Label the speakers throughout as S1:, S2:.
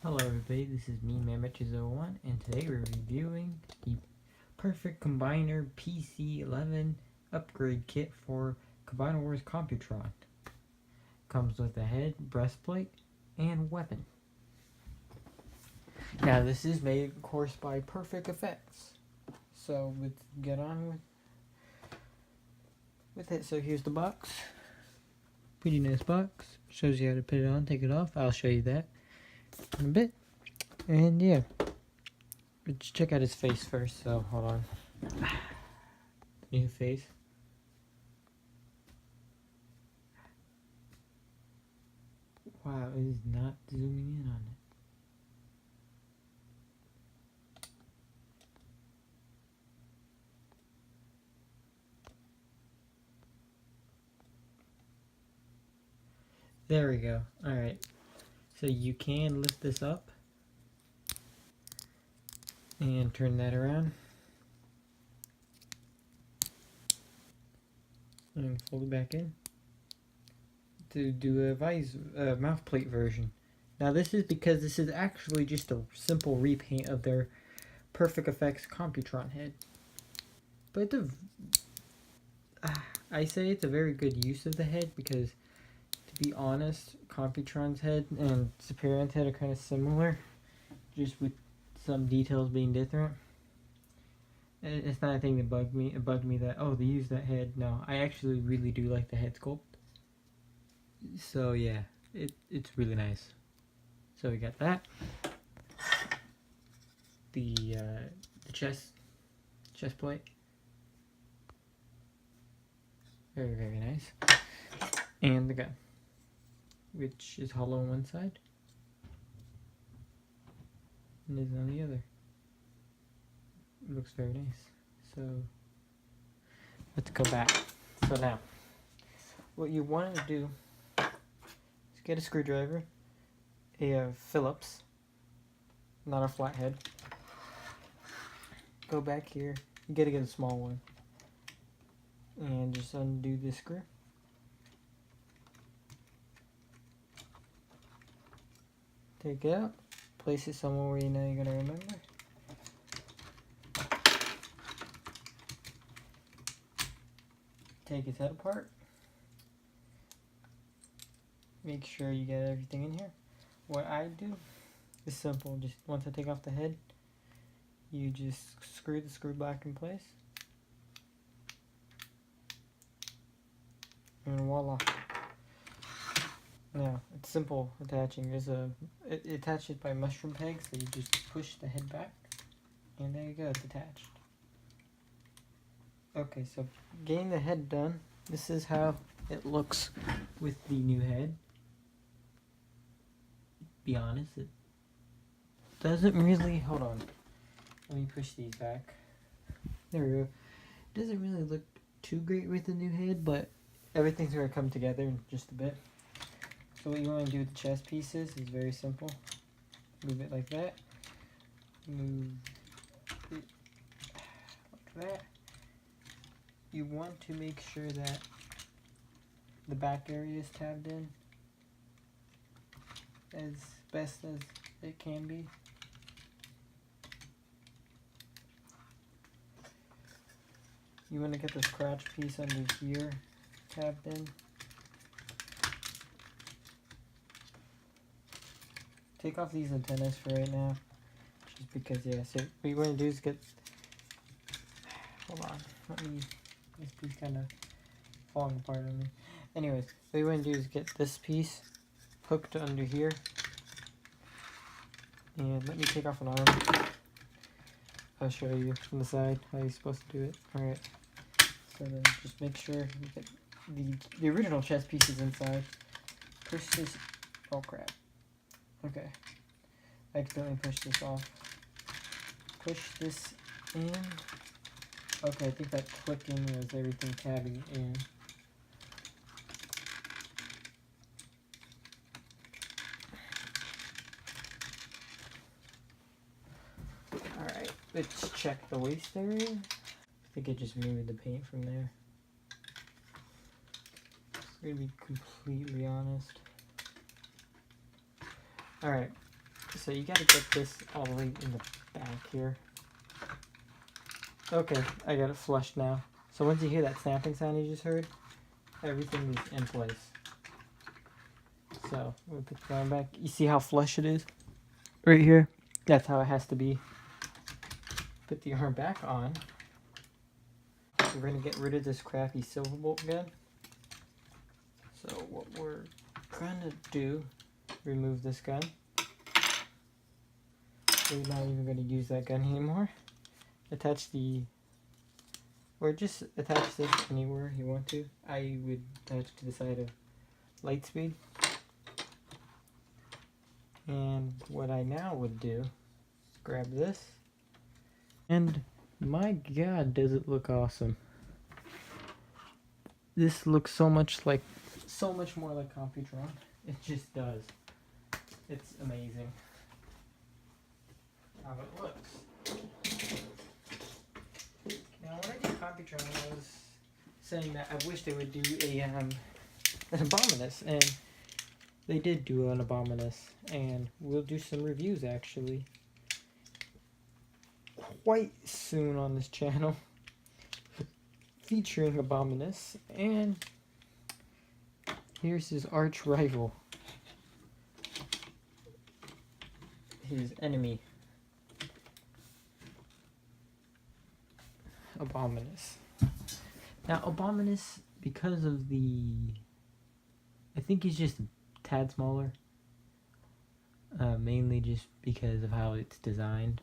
S1: Hello everybody, this is me, Mammoth201, and today we're reviewing the Perfect Combiner PC-11 upgrade kit for Combiner Wars Computron. Comes with a head, breastplate, and weapon. Now this is made, of course, by Perfect Effects. So let's get on with it. So here's the box. Pretty nice box. Shows you how to put it on, take it off. I'll show you that in a bit. And yeah, let's check out his face first. So hold on. New face. Wow, it is not zooming in on it. There we go. Alright. So you can lift this up and turn that around and fold it back in to do a mouth plate version. Now this is because this is actually just a simple repaint of their Perfect Effects Computron head. But I say it's a very good use of the head because, to be honest, Computron's head and Superion's head are kind of similar, just with some details being different. It's not a thing that bugged me. It bugged me that, oh, they use that head. No, I actually really do like the head sculpt. So yeah, it's really nice. So we got that. The chest plate. Very, very nice. And the gun, which is hollow on one side and is on the other. It looks very nice. So let's go back. So now, what you want to do is get a screwdriver, a Phillips, not a flathead. Go back here. You gotta get a small one, and just undo this screw. Take it out. Place it somewhere where you know you're gonna remember. Take his head apart. Make sure you get everything in here. What I do is simple. Just once I take off the head, you just screw the screw back in place. And voila. Now, it's simple attaching. It attaches by mushroom pegs, so you just push the head back, and there you go, it's attached. Okay, so getting the head done, this is how it looks with the new head. Be honest, it doesn't really, hold on, let me push these back. There we go. It doesn't really look too great with the new head, but everything's going to come together in just a bit. So what you want to do with the chest pieces is very simple. Move it like that. Move it like that. You want to make sure that the back area is tabbed in as best as it can be. You want to get the scratch piece under here tabbed in. Take off these antennas for right now, just because, yeah, so what you want to do is get, hold on, this piece kind of falling apart on me. Anyways, what you want to do is get this piece hooked under here, and let me take off an arm. I'll show you from the side how you're supposed to do it. Alright, so then just make sure you get the original chest pieces inside. Push this, oh crap. Okay, I accidentally pushed this off. Push this in. Okay, I think that clicking was everything tabbing in. Alright, let's check the waist area. I think it just moved the paint from there. I'm gonna be completely honest. Alright, So you gotta get this all the way in the back here. Okay, I got it flushed now. So once you hear that snapping sound you just heard, everything is in place. So we'll put the arm back. You see how flush it is? Right here. That's how it has to be. Put the arm back on. We're gonna get rid of this crappy silver bolt gun. So what we're gonna do, remove this gun. We're not even gonna use that gun anymore. Attach the, or just attach this anywhere you want to. I would attach to the side of Lightspeed. And what I now would do, grab this, and my god, does it look awesome. This looks so much more like Computron. It just does. It's amazing how it looks. Now when I did Computron, I was saying that I wish they would do an Abominus, and they did do an Abominus, and we'll do some reviews actually quite soon on this channel featuring Abominus, and here's his arch rival, his enemy, Abominus. Now Abominus, because of I think he's just a tad smaller, mainly just because of how it's designed.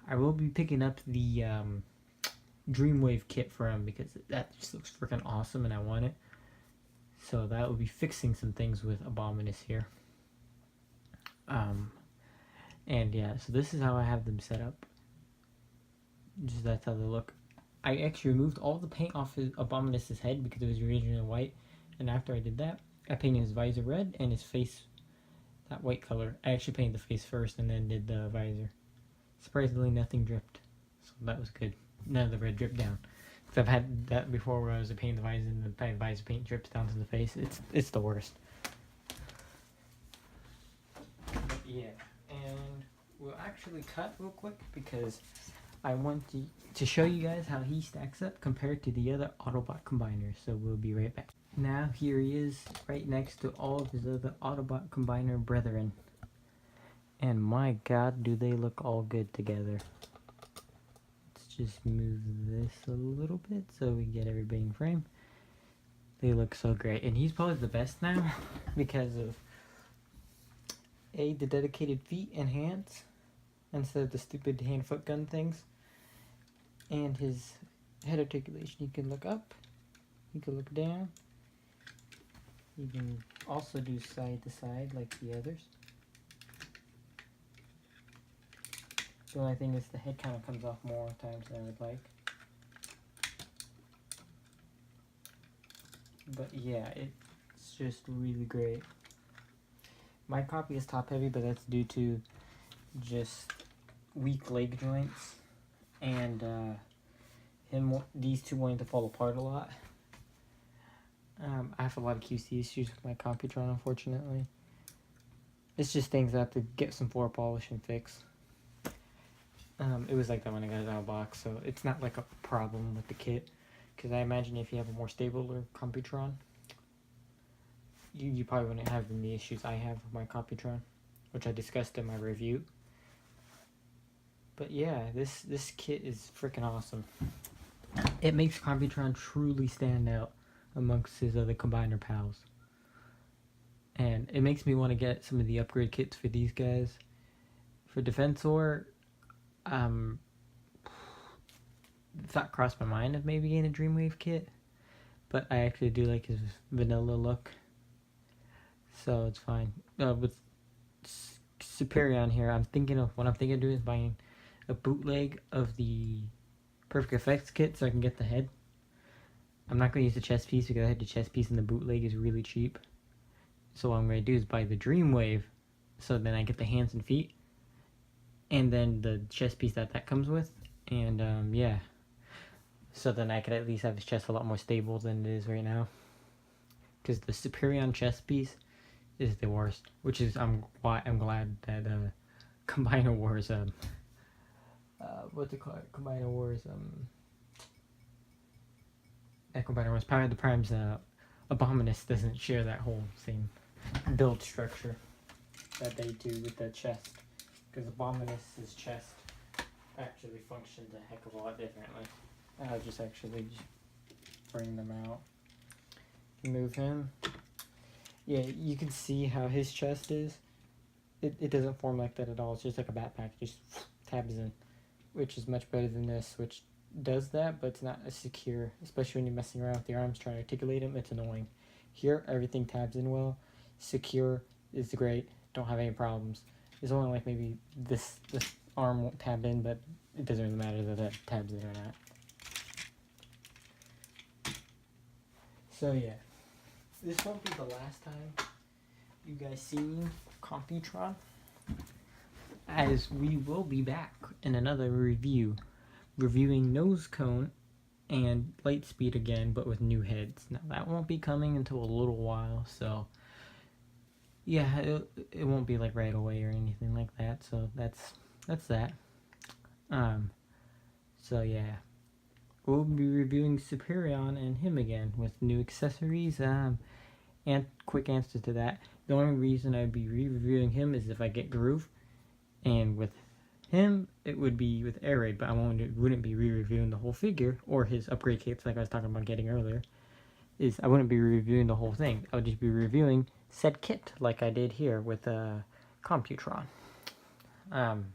S1: I will be picking up the Dreamwave kit for him because that just looks freaking awesome and I want it. So that will be fixing some things with Abominus here. And yeah, so this is how I have them set up. Just that's how they look. I actually removed all the paint off of Abominus's head because it was originally white, and after I did that, I painted his visor red and his face that white color. I actually painted the face first and then did the visor. Surprisingly, nothing dripped, so that was good. None of the red dripped down. Because I've had that before where I was painting the visor and the visor paint drips down to the face. It's the worst. But yeah, and we'll actually cut real quick because I want to show you guys how he stacks up compared to the other Autobot combiners. So we'll be right back. Now here he is right next to all of his other Autobot combiner brethren. And my god, do they look all good together. Let's just move this a little bit so we get everybody in frame. They look so great. And he's probably the best now because of the dedicated feet and hands instead of the stupid hand-foot gun things. And his head articulation. You can look up, you can look down, you can also do side to side like the others. The only thing is the head kind of comes off more times than I would like. But yeah, it's just really great. My copy is top heavy, but that's due to just weak leg joints and these two wanting to fall apart a lot. I have a lot of QC issues with my Computron, unfortunately. It's just things I have to get some floor polish and fix. It was like that when I got it out of the box, so it's not like a problem with the kit. Because I imagine if you have a more stable Computron, you probably wouldn't have the issues I have with my Computron, which I discussed in my review. But yeah, this kit is freaking awesome. It makes Computron truly stand out amongst his other combiner pals. And it makes me want to get some of the upgrade kits for these guys. For Defensor, thought crossed my mind of maybe getting a Dreamwave kit, but I actually do like his vanilla look, so it's fine. With Superion here, what I'm thinking of doing is buying a bootleg of the Perfect Effects kit so I can get the head. I'm not going to use the chest piece because I had the chest piece and the bootleg is really cheap. So what I'm going to do is buy the Dreamwave, so then I get the hands and feet, and then the chest piece that comes with, and yeah. So then I could at least have his chest a lot more stable than it is right now. Because the Superion chest piece is the worst, which is I'm glad that Combiner Wars, what they call it? Combiner Wars, Combiner Wars, Power of the Primes, Abominus doesn't share that whole same build structure that they do with the chest. Because Abominus's chest actually functions a heck of a lot differently. I'll just actually bring them out. Move him. Yeah, you can see how his chest is. It doesn't form like that at all. It's just like a backpack. Just tabs in. Which is much better than this, which does that, but it's not as secure. Especially when you're messing around with your arms trying to articulate them. It's annoying. Here, everything tabs in well. Secure is great. Don't have any problems. It's only like maybe this arm won't tab in, but it doesn't really matter that that tabs in or not. So yeah, this won't be the last time you guys see me Computron, as we will be back in another review, reviewing Nose Cone and Lightspeed again, but with new heads. Now that won't be coming until a little while, so yeah, it won't be like right away or anything like that. So that's that. So yeah, we'll be reviewing Superion and him again with new accessories. And quick answer to that: the only reason I'd be reviewing him is if I get Groove, and with him it would be with Air Raid, but I wouldn't be re-reviewing the whole figure or his upgrade kits like I was talking about getting earlier. I wouldn't be reviewing the whole thing. I would just be reviewing said kit like I did here with Computron. And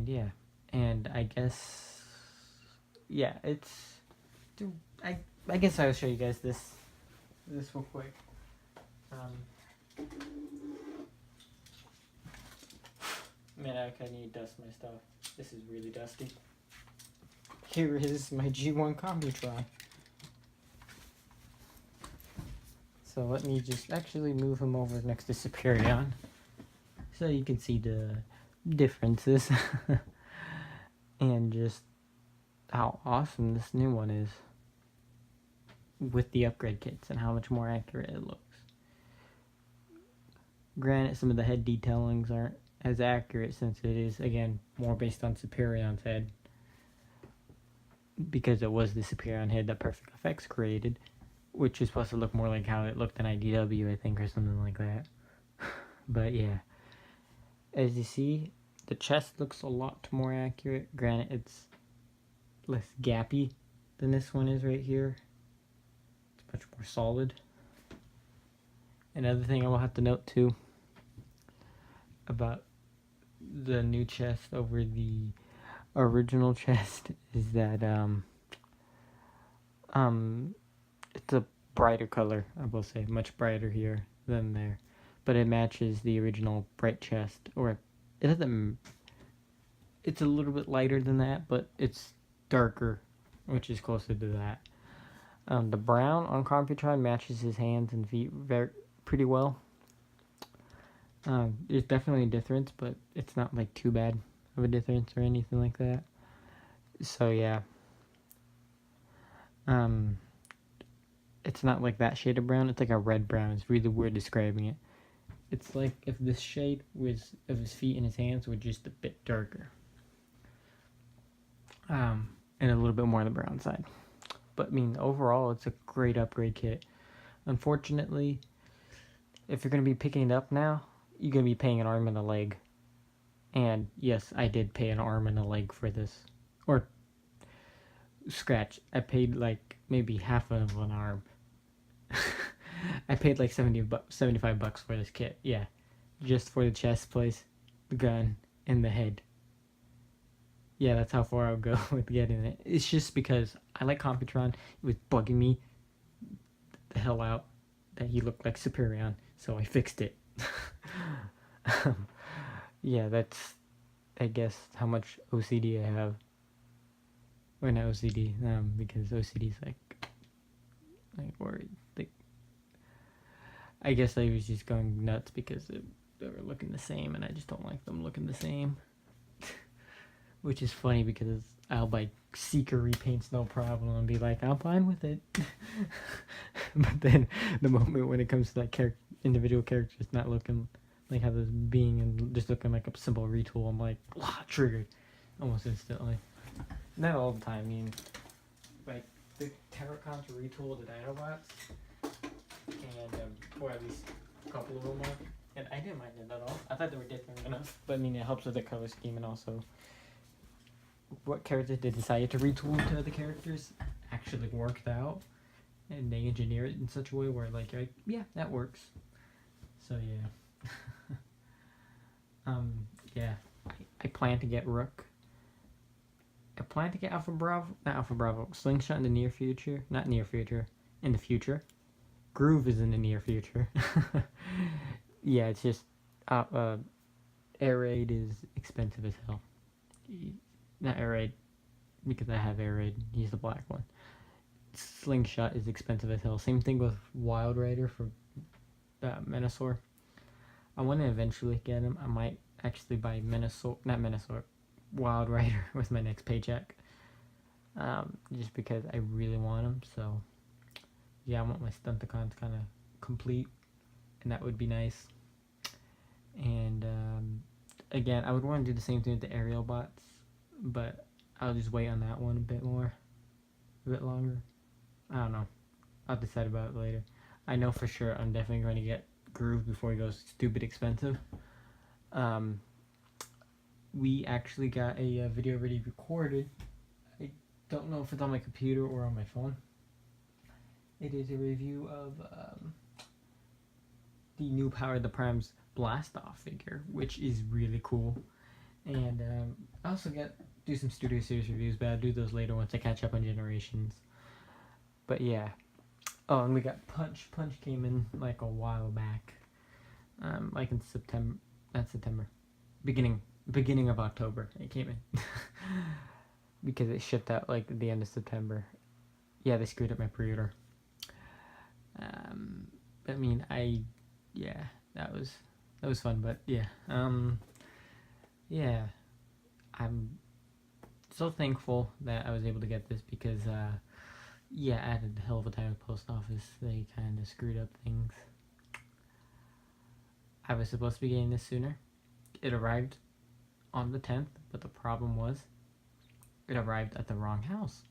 S1: yeah, and I guess yeah, I guess I'll show you guys this real quick. Man, I kind of need to dust my stuff. This is really dusty. Here is my G1 Computron. So let me just actually move him over next to Superion, so you can see the differences and just how awesome this new one is with the upgrade kits and how much more accurate it looks. Granted, some of the head detailings aren't as accurate since it is, again, more based on Superion's head, because it was the Superion head that Perfect Effects created, which is supposed to look more like how it looked in IDW, I think, or something like that. But yeah, as you see, the chest looks a lot more accurate. Granted, it's less gappy than this one is right here. It's much more solid. Another thing I will have to note too about the new chest over the original chest is that it's a brighter color, I will say, much brighter here than there, but it matches the original bright chest, or it doesn't, it's a little bit lighter than that, but it's darker, which is closer to that. The brown on Computron matches his hands and feet pretty well. There's definitely a difference, but it's not like too bad of a difference or anything like that. So yeah, it's not like that shade of brown. It's like a red brown. It's really weird describing it. It's like if this shade was of his feet and his hands were just a bit darker, and a little bit more on the brown side. But I mean, overall, it's a great upgrade kit. Unfortunately, if you're going to be picking it up now, you're going to be paying an arm and a leg. And yes, I did pay an arm and a leg for this. Or, scratch, I paid like maybe half of an arm. I paid like $75 for this kit. Yeah, just for the chest place, the gun, and the head. Yeah, that's how far I'll go with getting it. It's just because I like Computron. It was bugging me the hell out that he looked like Superion, so I fixed it. Yeah, that's, I guess, how much OCD I have. Or not OCD, because OCD's like worried. Like, I guess I was just going nuts because they were looking the same, and I just don't like them looking the same. Which is funny because I'll buy Seeker repaints no problem and be like, I'm fine with it. But then the moment when it comes to that individual characters not looking like how this being and just looking like a simple retool, I'm like, triggered almost instantly. Not all the time. I mean, like the Takara-Tomy retool the Dinobots, and or at least a couple of them are. And I didn't mind it at all. I thought they were different enough. But I mean, it helps with the color scheme and also what characters they decided to retool into other characters actually worked out. And they engineer it in such a way where like, yeah, that works. So yeah. Yeah. I plan to get Rook. I plan to get Alpha Bravo. Not Alpha Bravo. Slingshot in the near future. Not near future. In the future. Groove is in the near future. Yeah, it's just Air Raid is expensive as hell. Not Air Raid, because I have Air Raid. He's the black one. Slingshot is expensive as hell. Same thing with Wild Rider for Menasor. I want to eventually get him. I might actually buy Wild Rider with my next paycheck. Just because I really want him. So yeah, I want my Stunticons kind of complete, and that would be nice. And again, I would want to do the same thing with the aerial bots, but I'll just wait on that one a bit longer. I don't know. I'll decide about it later. I know for sure I'm definitely going to get Groove before he goes stupid expensive. We actually got a video already recorded. I don't know if it's on my computer or on my phone. It is a review of the new Power of the Prime's Blastoff figure, which is really cool. And I also do some Studio Series reviews, but I'll do those later once I catch up on Generations. But yeah. Oh, and we got Punch. Punch came in like a while back. Like in September. Not September. Beginning of October it came in. Because it shipped out like at the end of September. Yeah, they screwed up my pre-order. I mean, yeah, that was fun, but yeah. Yeah. I'm so thankful that I was able to get this because yeah, I had a hell of a time with the post office. They kind of screwed up things. I was supposed to be getting this sooner. It arrived on the 10th, but the problem was it arrived at the wrong house.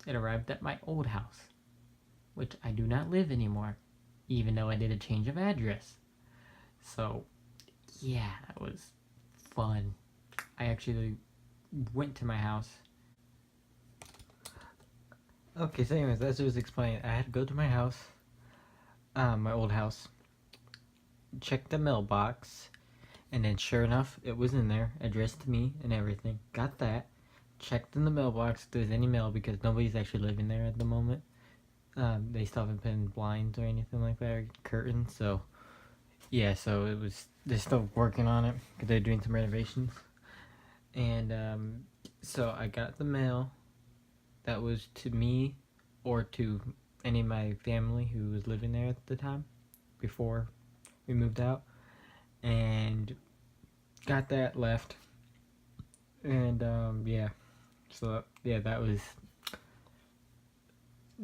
S1: It arrived at my old house, which I do not live anymore, even though I did a change of address. So, yeah, that was fun. I actually went to my house. Okay, so anyways, as I was explaining, I had to go to my house, my old house, check the mailbox, and then sure enough, it was in there, addressed to me and everything. Got that. Checked in the mailbox if there's any mail because nobody's actually living there at the moment. They still haven't put in blinds or anything like that, or curtains, so yeah, so they're still working on it because they're doing some renovations. And so I got the mail that was to me or to any of my family who was living there at the time before we moved out, and got that, left. And yeah, so yeah,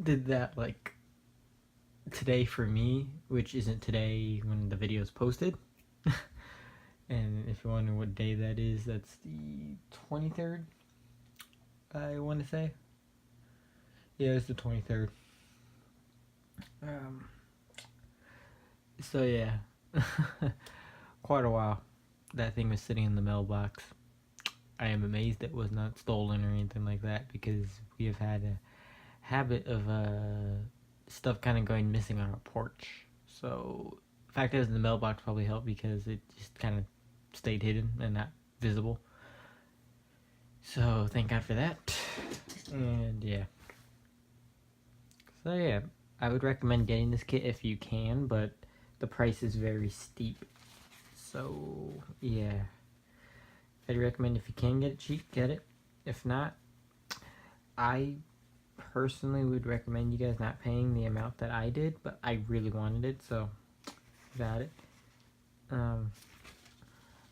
S1: did that like today for me, which isn't today when the video is posted. And if you're wondering what day that is, that's the 23rd, I want to say. Yeah, it's the 23rd. So yeah, quite a while that thing was sitting in the mailbox. I am amazed it was not stolen or anything like that, because we have had a habit of stuff kind of going missing on our porch. So the fact that it was in the mailbox probably helped because it just kind of stayed hidden and not visible. So thank God for that. And yeah. So yeah, I would recommend getting this kit if you can, but the price is very steep. So yeah, I'd recommend if you can get it cheap, get it. If not, I personally would recommend you guys not paying the amount that I did, but I really wanted it, so got it.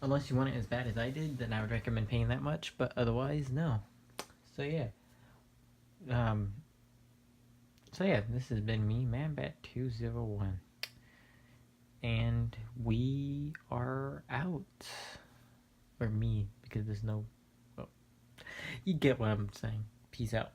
S1: Unless you want it as bad as I did, then I would recommend paying that much, but otherwise, no. So yeah. So yeah, this has been me, ManBat201. And we are out. Or me, because there's no... Well, you get what I'm saying. Peace out.